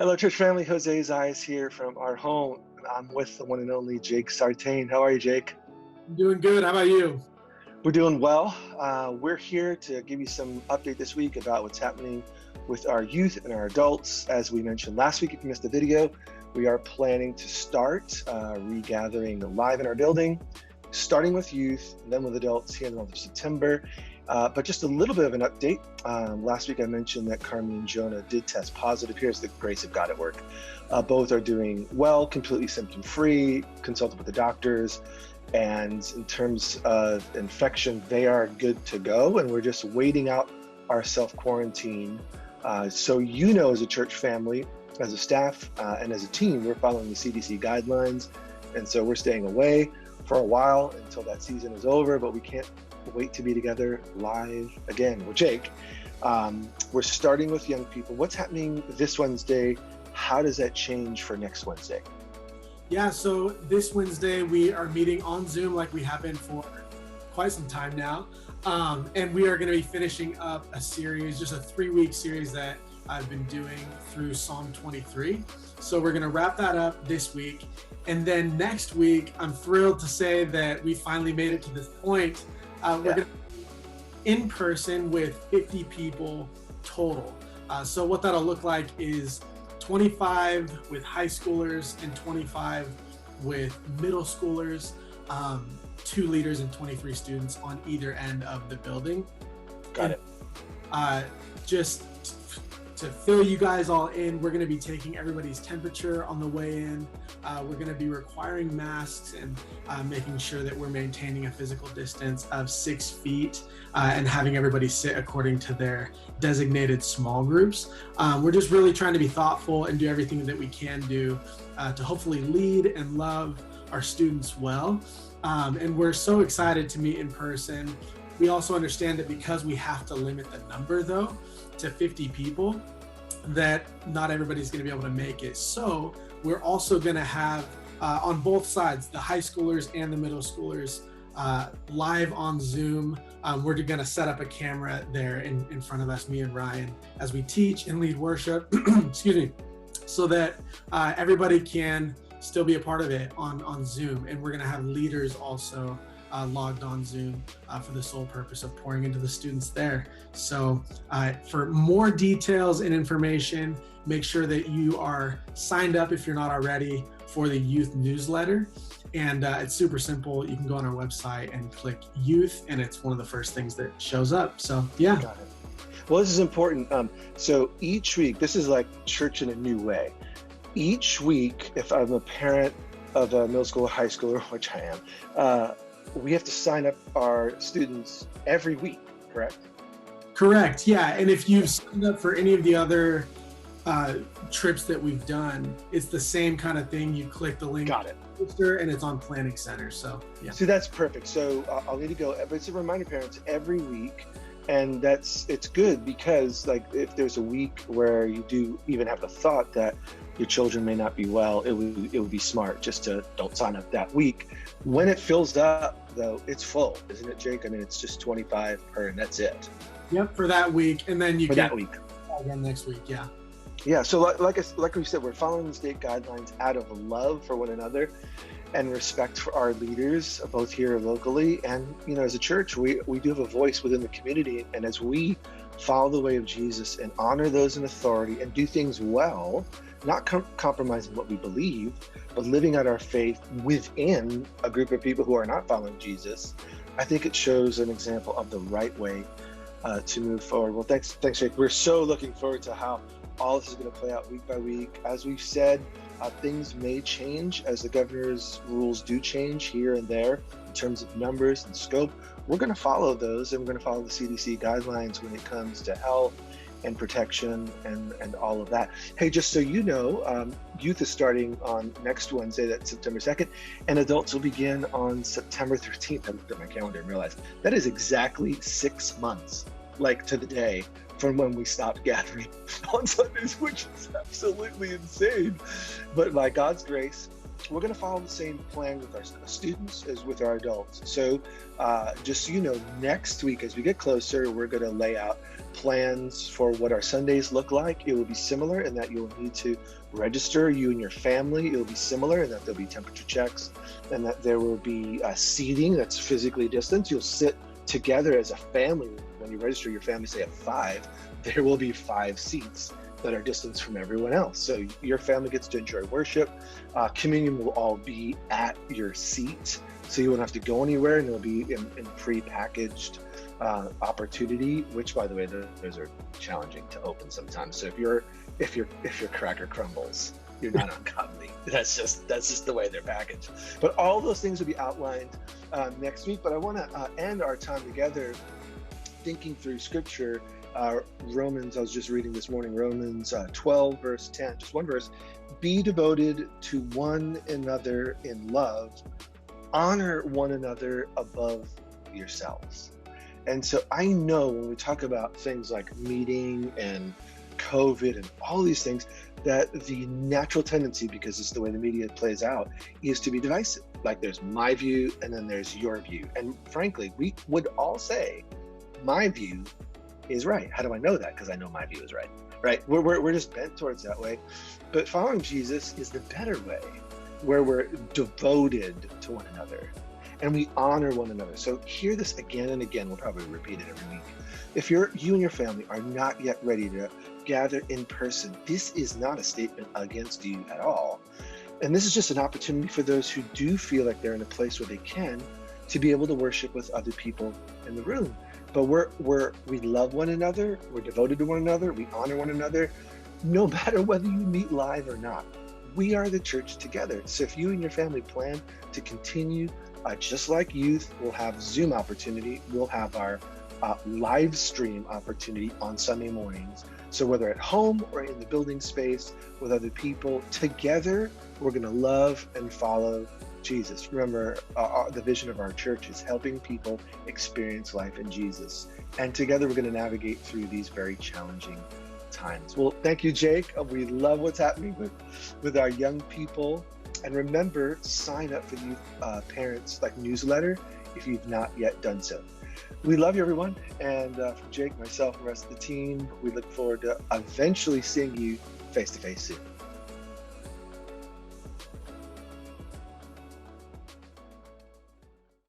Hello, church family. Jose Zayas here from our home. I'm with the one and only Jake Sartain. How are you, Jake? I'm doing good. How about you? We're doing well. We're here to give you some update this week about what's happening with our youth and our adults. As we mentioned last week, if you missed the video, we are planning to start regathering live in our building, starting with youth, and then with adults here in the month of September. But just a little bit of an update. Last week I mentioned that Carmen and Jonah did test positive. Here's the grace of God at work. Both are doing well, completely symptom-free, consulted with the doctors. And in terms of infection, they are good to go. And we're just waiting out our self-quarantine. So you know, as a church family, as a staff, and as a team, we're following the CDC guidelines. And so we're staying away for a while until that season is over, but we can't wait to be together live again with Jake. We're starting with young people. What's happening this Wednesday? How does that change for next Wednesday? Yeah, so this Wednesday we are meeting on Zoom like we have been for quite some time now. And we are going to be finishing up a series, just a 3-week series that I've been doing through Psalm 23. So we're going to wrap that up this week. And then next week, I'm thrilled to say that we finally made it to this point. We're going to be in person with 50 people total. So what that'll look like is 25 with high schoolers and 25 with middle schoolers, 2 leaders and 23 students on either end of the building. Got it. Just to fill you guys all in, we're going to be taking everybody's temperature on the way in. We're going to be requiring masks and making sure that we're maintaining a physical distance of 6 feet and having everybody sit according to their designated small groups. We're just really trying to be thoughtful and do everything that we can do to hopefully lead and love our students well. And we're so excited to meet in person. We also understand that because we have to limit the number, though, to 50 people, that not everybody's going to be able to make it. So we're also going to have on both sides, the high schoolers and the middle schoolers, live on Zoom. We're going to set up a camera there in front of us, me and Ryan, as we teach and lead worship, excuse me, so that everybody can still be a part of it on Zoom. And we're going to have leaders also logged on Zoom for the sole purpose of pouring into the students there. So for more details and information, make sure that you are signed up if you're not already for the youth newsletter. And it's super simple. You can go on our website and click youth, and it's one of the first things that shows up. So yeah. Got it. Well, this is important. So each week, this is like church in a new way. Each week, if I'm a parent of a middle school or high schooler, which I am, we have to sign up our students every week, correct? Correct, yeah. And if you've signed up for any of the other trips that we've done, it's the same kind of thing. You click the link. Got it. And it's on Planning Center, so yeah. So that's perfect. So I'll need to go, but it's a reminder, parents, every week. And it's good because, like, if there's a week where you do even have the thought that your children may not be well, it would be smart just to don't sign up that week. When it fills up, though, it's full, isn't it, Jake? I mean, it's just 25 per, and that's it. Yep, for that week, and then you for can that week again next week. Yeah. Yeah. So like we said, we're following the state guidelines out of love for one another and respect for our leaders, both here locally and, you know, as a church, we do have a voice within the community. And as we follow the way of Jesus and honor those in authority and do things well, not compromising what we believe, but living out our faith within a group of people who are not following Jesus, I think it shows an example of the right way to move forward. Well, thanks, Jake. We're so looking forward to how all this is going to play out week by week. As we've said, things may change as the governor's rules do change here and there in terms of numbers and scope. We're going to follow those, and we're going to follow the CDC guidelines when it comes to health and protection and all of that. Hey, just so you know, youth is starting on next Wednesday, that's September 2nd, and adults will begin on September 13th. I looked at my calendar and realized that is exactly 6 months, like to the day, from when we stopped gathering on Sundays, which is absolutely insane. But by God's grace, we're going to follow the same plan with our students as with our adults. So just so you know, next week as we get closer, we're going to lay out plans for what our Sundays look like. It will be similar in that you'll need to register, you and your family. It will be similar in that there'll be temperature checks and that there will be seating that's physically distanced. You'll sit together as a family. When you register your family, say at 5, there will be 5 seats that are distanced from everyone else. So your family gets to enjoy worship. Communion will all be at your seat, so you won't have to go anywhere, and it'll be in pre-packaged opportunity. Which, by the way, those are challenging to open sometimes. So if your cracker crumbles, you're not ungodly. That's just the way they're packaged. But all those things will be outlined next week. But I want to end our time together thinking through Scripture. Romans, I was just reading this morning, Romans 12, verse 10, just one verse. Be devoted to one another in love, honor one another above yourselves. And so I know when we talk about things like meeting and COVID and all these things, that the natural tendency, because it's the way the media plays out, is to be divisive. Like there's my view and then there's your view. And frankly, we would all say my view is right. How do I know that? Because I know my view is right, right? We're just bent towards that way. But following Jesus is the better way, where we're devoted to one another and we honor one another. So hear this again and again. We'll probably repeat it every week. If you and your family are not yet ready to gather in person, this is not a statement against you at all. And this is just an opportunity for those who do feel like they're in a place where they can to be able to worship with other people in the room. But we love one another, we're devoted to one another, we honor one another, no matter whether you meet live or not. We are the church together. So if you and your family plan to continue, just like youth, we'll have Zoom opportunity, we'll have our live stream opportunity on Sunday mornings. So whether at home or in the building space with other people, together, we're gonna love and follow Jesus. Remember, the vision of our church is helping people experience life in Jesus. And together we're going to navigate through these very challenging times. Well, thank you, Jake. We love what's happening with our young people. And remember, sign up for the Youth Parents newsletter if you've not yet done so. We love you, everyone. And for Jake, myself, and the rest of the team, we look forward to eventually seeing you face to face soon.